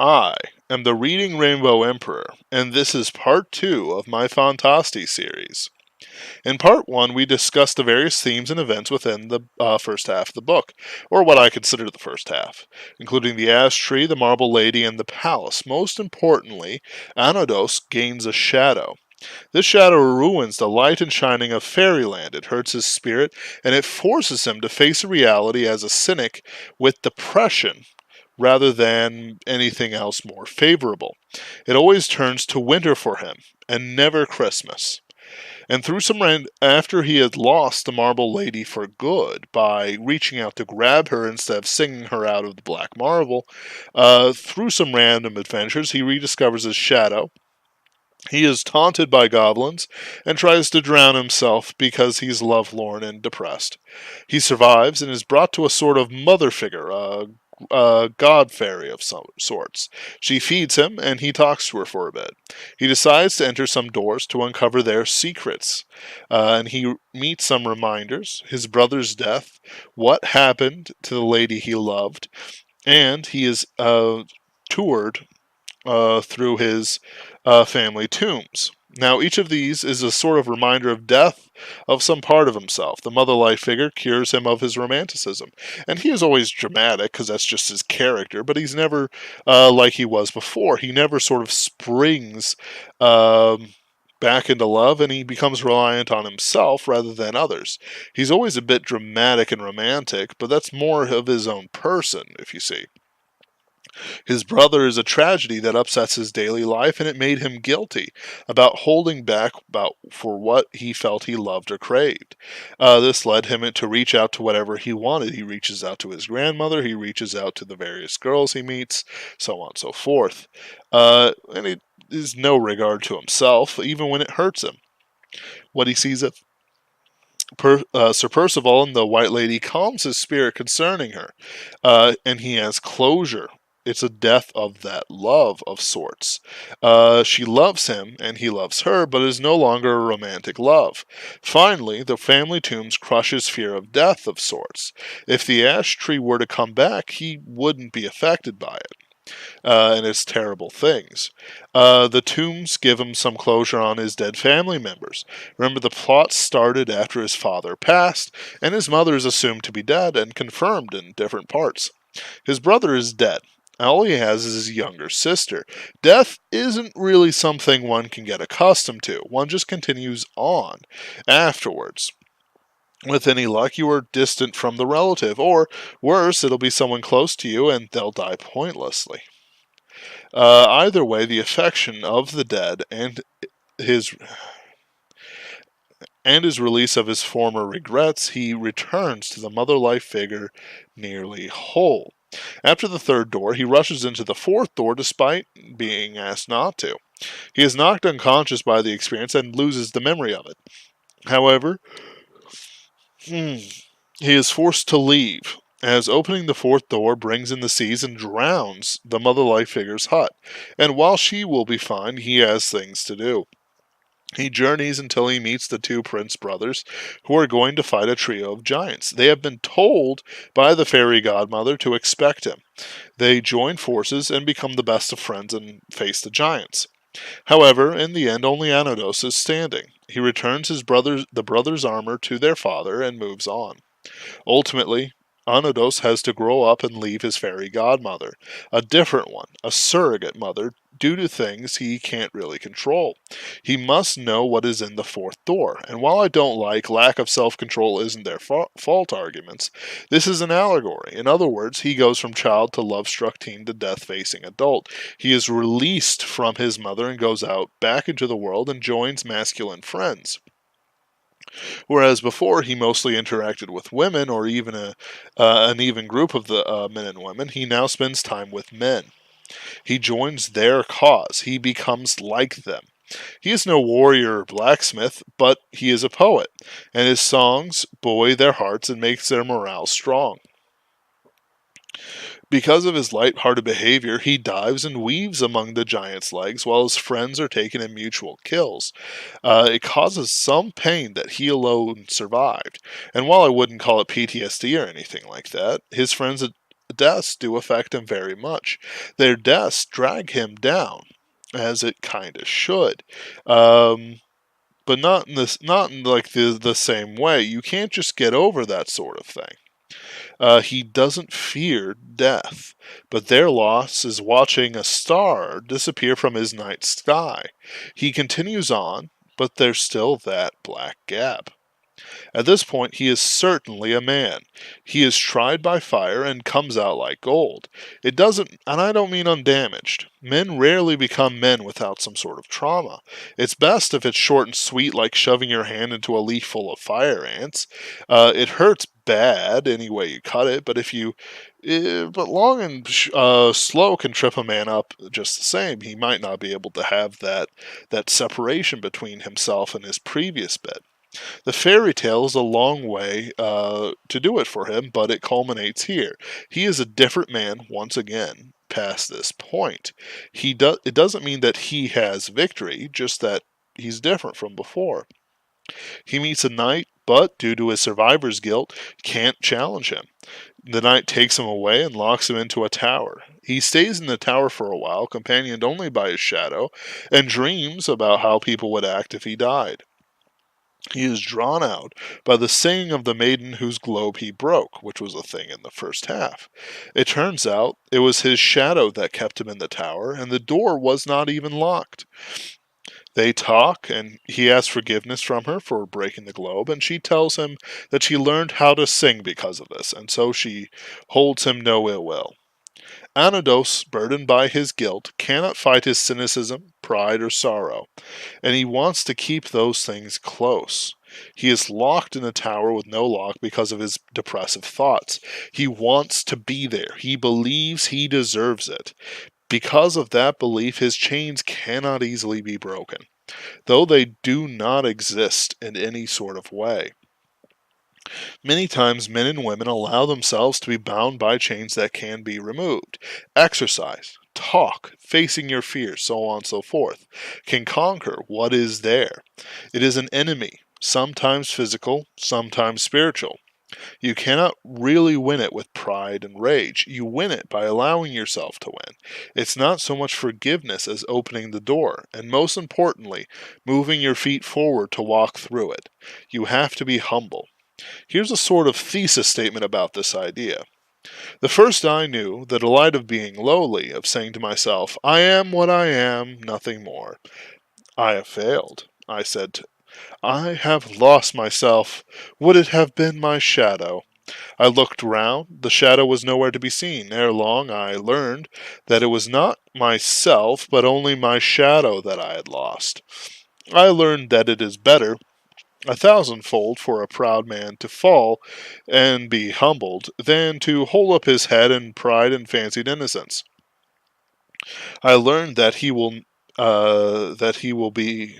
I am the Reading Rainbow Emperor, and this is part 2 of my Phantastes series. In part 1, we discussed the various themes and events within the first half of the book, or what I consider the first half, including the ash tree, the marble lady, and the palace. Most importantly, Anodos gains a shadow. This shadow ruins the light and shining of fairyland. It hurts his spirit, and it forces him to face reality as a cynic with depression rather than anything else more favorable. It always turns to winter for him, and never Christmas. And through some after he had lost the marble lady for good by reaching out to grab her instead of singing her out of the black marble, through some random adventures, he rediscovers his shadow. He is taunted by goblins and tries to drown himself because he's lovelorn and depressed. He survives and is brought to a sort of mother figure, a god fairy of some sorts. She feeds him, and he talks to her for a bit. He decides to enter some doors to uncover their secrets, and he meets some reminders, his brother's death, what happened to the lady he loved, and he is toured through his family tombs. Now, each of these is a sort of reminder of death of some part of himself. The mother life figure cures him of his romanticism. And he is always dramatic, because that's just his character, but he's never like he was before. He never sort of springs back into love, and he becomes reliant on himself rather than others. He's always a bit dramatic and romantic, but that's more of his own person, if you see. His brother is a tragedy that upsets his daily life, and it made him guilty about holding back about for what he felt he loved or craved. This led him to reach out to whatever he wanted. He reaches out to his grandmother, he reaches out to the various girls he meets, so on and so forth. And it is no regard to himself, even when it hurts him. What he sees of Sir Percival and the White Lady calms his spirit concerning her, and he has closure. It's a death of that love of sorts. She loves him, and he loves her, but it is no longer a romantic love. Finally, the family tombs crush his fear of death of sorts. If the ash tree were to come back, he wouldn't be affected by it. And its terrible things. The tombs give him some closure on his dead family members. Remember, the plot started after his father passed, and his mother is assumed to be dead and confirmed in different parts. His brother is dead. All he has is his younger sister. Death isn't really something one can get accustomed to. One just continues on afterwards. With any luck, you are distant from the relative, or worse, it'll be someone close to you and they'll die pointlessly. Either way, the affection of the dead his and his release of his former regrets, he returns to the mother life figure nearly whole. After the third door, he rushes into the fourth door despite being asked not to. He is knocked unconscious by the experience and loses the memory of it. However, he is forced to leave, as opening the fourth door brings in the seas and drowns the mother life figure's hut, and while she will be fine, he has things to do. He journeys until he meets the two prince brothers, who are going to fight a trio of giants. They have been told by the fairy godmother to expect him. They join forces and become the best of friends and face the giants. However, in the end, only Anodos is standing. He returns the brothers' armor to their father and moves on. Ultimately, Anodos has to grow up and leave his fairy godmother, a different one, a surrogate mother, due to things he can't really control. He must know what is in the fourth door, and while I don't like lack of self-control isn't their fault arguments, this is an allegory. In other words, he goes from child to love-struck teen to death-facing adult. He is released from his mother and goes out back into the world and joins masculine friends. Whereas before he mostly interacted with women, or even an even group of the men and women, he now spends time with men. He joins their cause. He becomes like them. He is no warrior or blacksmith, but he is a poet, and his songs buoy their hearts and makes their morale strong. Because of his light-hearted behavior, he dives and weaves among the giant's legs while his friends are taken in mutual kills. It causes some pain that he alone survived, and while I wouldn't call it PTSD or anything like that, his friends deaths do affect him very much. Their deaths drag him down, as it kind of should. But not in like the same way. You can't just get over that sort of thing. He doesn't fear death, but their loss is watching a star disappear from his night sky. He continues on, but there's still that black gap. At this point, he is certainly a man. He is tried by fire and comes out like gold. It doesn't, and I don't mean undamaged. Men rarely become men without some sort of trauma. It's best if it's short and sweet, like shoving your hand into a leaf full of fire ants. It hurts bad any way you cut it, but but long and slow can trip a man up just the same. He might not be able to have that separation between himself and his previous bed. The fairy tale is a long way to do it for him, but it culminates here. He is a different man once again past this point. It doesn't mean that he has victory, just that he's different from before. He meets a knight, but due to his survivor's guilt, can't challenge him. The knight takes him away and locks him into a tower. He stays in the tower for a while, companioned only by his shadow, and dreams about how people would act if he died. He is drawn out by the singing of the maiden whose globe he broke, which was a thing in the first half. It turns out it was his shadow that kept him in the tower, and the door was not even locked. They talk, and he asks forgiveness from her for breaking the globe, and she tells him that she learned how to sing because of this, and so she holds him no ill will. Anados, burdened by his guilt, cannot fight his cynicism, pride, or sorrow, and he wants to keep those things close. He is locked in a tower with no lock because of his depressive thoughts. He wants to be there. He believes he deserves it. Because of that belief, his chains cannot easily be broken, though they do not exist in any sort of way. Many times men and women allow themselves to be bound by chains that can be removed. Exercise, talk, facing your fears, so on and so forth, can conquer what is there. It is an enemy, sometimes physical, sometimes spiritual. You cannot really win it with pride and rage. You win it by allowing yourself to win. It's not so much forgiveness as opening the door, and most importantly, moving your feet forward to walk through it. You have to be humble. Here's a sort of thesis statement about this idea. The first I knew the delight of being lowly, of saying to myself, I am what I am, nothing more. I have failed, I said. I have lost myself. Would it have been my shadow? I looked round. The shadow was nowhere to be seen. Ere long I learned that it was not myself, but only my shadow that I had lost. I learned that it is better 1,000-fold for a proud man to fall and be humbled than to hold up his head in pride and fancied innocence. I learned that he will be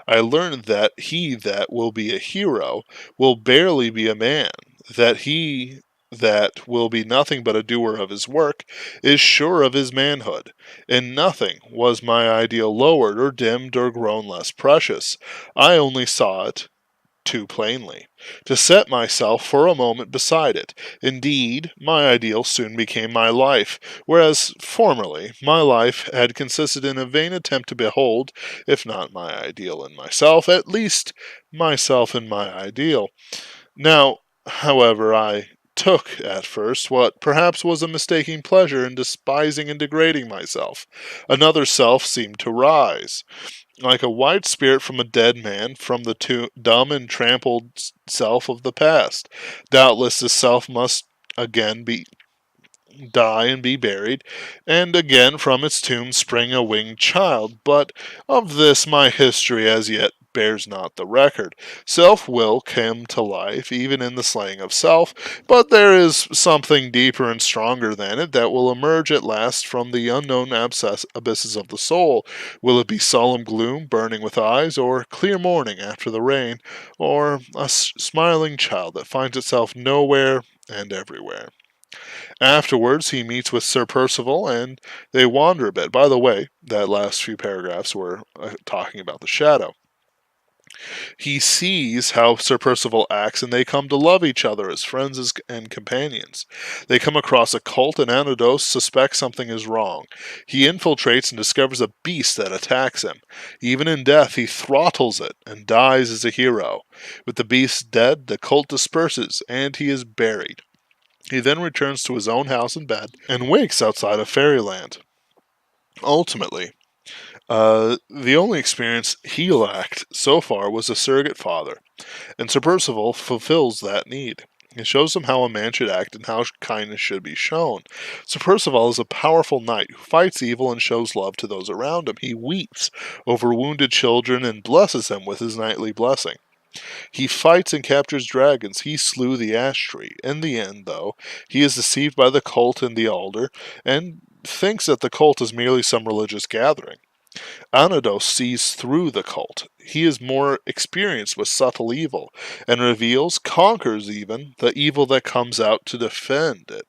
I learned that he that will be a hero will barely be a man, that he that will be nothing but a doer of his work is sure of his manhood. In nothing was my ideal lowered or dimmed or grown less precious. I only saw it too plainly, to set myself for a moment beside it. Indeed, my ideal soon became my life, whereas formerly my life had consisted in a vain attempt to behold, if not my ideal in myself, at least myself in my ideal. Now, however, I took at first what perhaps was a mistaken pleasure in despising and degrading myself. Another self seemed to rise like a white spirit from a dead man, from the dumb and trampled self of the past. Doubtless this self must again die and be buried, and again from its tomb spring a winged child, but of this my history as yet bears not the record. Self will come to life, even in the slaying of self, but there is something deeper and stronger than it that will emerge at last from the unknown abysses of the soul. Will it be solemn gloom burning with eyes, or clear morning after the rain, or a smiling child that finds itself nowhere and everywhere? Afterwards, he meets with Sir Percival, and they wander a bit. By the way, that last few paragraphs were talking about the shadow. He sees how Sir Percival acts, and they come to love each other as friends and companions. They come across a cult, and Anodos suspects something is wrong. He infiltrates and discovers a beast that attacks him. Even in death, he throttles it and dies as a hero. With the beast dead, the cult disperses, and he is buried. He then returns to his own house and bed, and wakes outside of fairyland. Ultimately, the only experience he lacked so far was a surrogate father, and Sir Percival fulfills that need. He shows him how a man should act and how kindness should be shown. Sir Percival is a powerful knight who fights evil and shows love to those around him. He weeps over wounded children and blesses them with his knightly blessing. He fights and captures dragons. He slew the ash tree. In the end, though, he is deceived by the cult and the alder, and thinks that the cult is merely some religious gathering. Anodos sees through the cult. He is more experienced with subtle evil, and reveals, conquers even, the evil that comes out to defend it.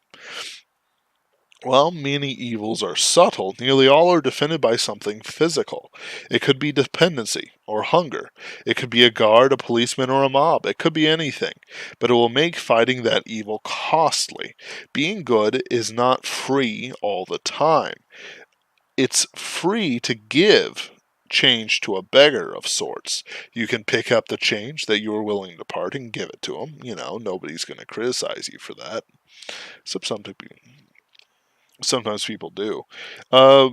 While many evils are subtle, nearly all are defended by something physical. It could be dependency or hunger. It could be a guard, a policeman, or a mob. It could be anything. But it will make fighting that evil costly. Being good is not free all the time. It's free to give change to a beggar of sorts. You can pick up the change that you are willing to part and give it to him. Nobody's going to criticize you for that. Except sometimes people do. Uh,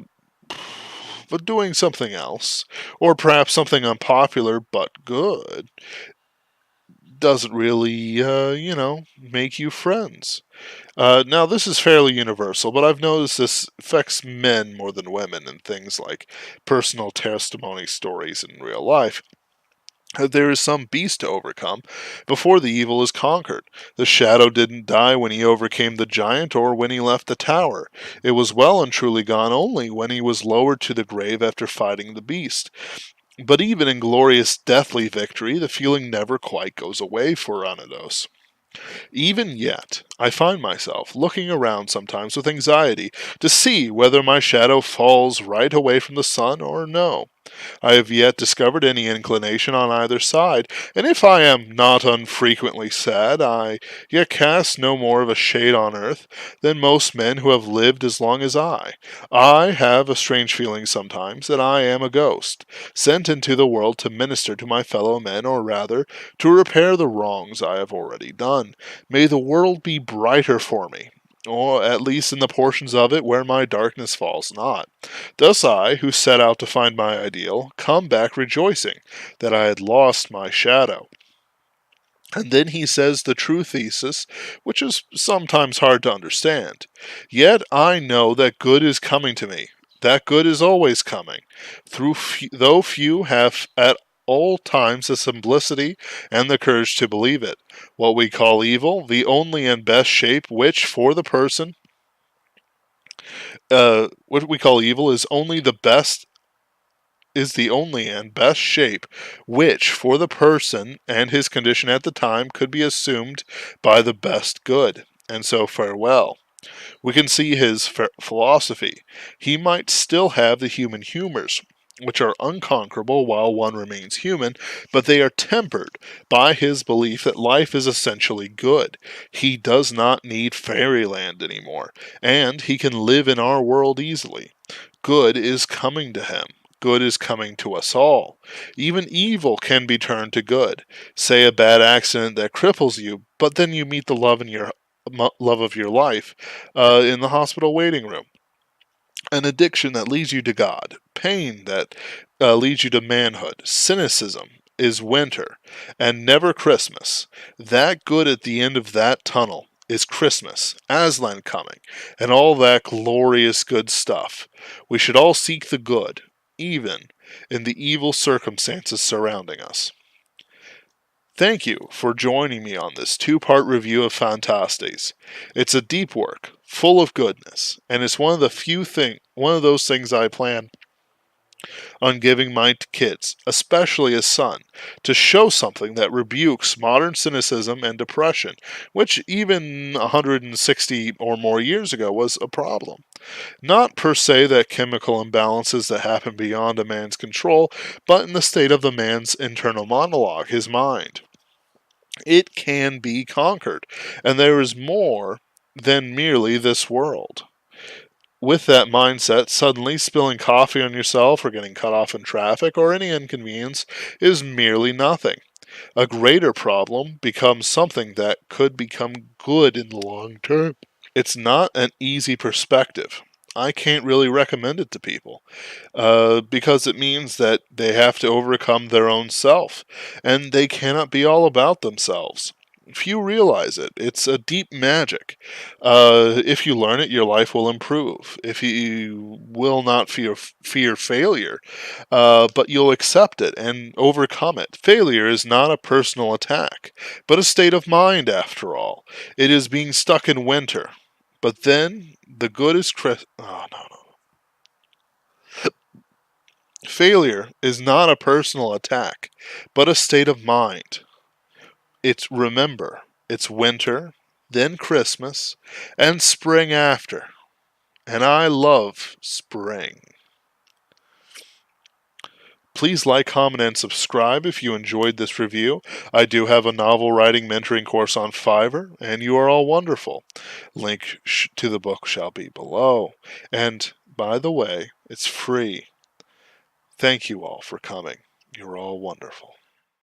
but doing something else, or perhaps something unpopular but good, doesn't really, make you friends. Now, this is fairly universal, but I've noticed this affects men more than women in things like personal testimony stories in real life. There is some beast to overcome before the evil is conquered. The shadow didn't die when he overcame the giant or when he left the tower. It was well and truly gone only when he was lowered to the grave after fighting the beast. But even in glorious deathly victory, the feeling never quite goes away for Anodos. Even yet, I find myself looking around sometimes with anxiety to see whether my shadow falls right away from the sun or no. I have yet discovered any inclination on either side, and if I am not unfrequently sad, I yet cast no more of a shade on earth than most men who have lived as long as I. I have a strange feeling sometimes that I am a ghost, sent into the world to minister to my fellow men, or rather, to repair the wrongs I have already done. May the world be brighter for me, or at least in the portions of it where my darkness falls not. Thus I, who set out to find my ideal, come back rejoicing that I had lost my shadow. And then he says the true thesis, which is sometimes hard to understand. Yet I know that good is coming to me. That good is always coming. Though few have at all times the simplicity and the courage to believe it. What we call evil, the only and best shape which, for the person, what we call evil is the only and best shape which, for the person and his condition at the time, could be assumed by the best good. And so farewell. We can see his philosophy. He might still have the human humors, which are unconquerable while one remains human, but they are tempered by his belief that life is essentially good. He does not need fairyland anymore, and he can live in our world easily. Good is coming to him. Good is coming to us all. Even evil can be turned to good. Say a bad accident that cripples you, but then you meet the love of your life in the hospital waiting room. An addiction that leads you to God, pain that leads you to manhood, cynicism is winter, and never Christmas. That good at the end of that tunnel is Christmas, Aslan coming, and all that glorious good stuff. We should all seek the good, even in the evil circumstances surrounding us. Thank you for joining me on this two-part review of Phantastes. It's a deep work, full of goodness, and it's one of those things I plan on giving my kids, especially a son, to show something that rebukes modern cynicism and depression, which even 160 or more years ago was a problem. Not per se that chemical imbalances that happen beyond a man's control, but in the state of the man's internal monologue, his mind. It can be conquered, and there is more than merely this world. With that mindset, suddenly spilling coffee on yourself or getting cut off in traffic or any inconvenience is merely nothing. A greater problem becomes something that could become good in the long term. It's not an easy perspective. I can't really recommend it to people because it means that they have to overcome their own self and they cannot be all about themselves. Few realize it. It's a deep magic. If you learn it, your life will improve. If you will not fear failure, but you'll accept it and overcome it. Failure is not a personal attack, but a state of mind, after all. It is being stuck in winter. But then the good is oh, no. Failure is not a personal attack, but a state of mind. It's remember, it's winter, then Christmas, and spring after. And I love spring. Please like, comment, and subscribe if you enjoyed this review. I do have a novel writing mentoring course on Fiverr, and you are all wonderful. Link to the book shall be below. And, by the way, it's free. Thank you all for coming. You're all wonderful.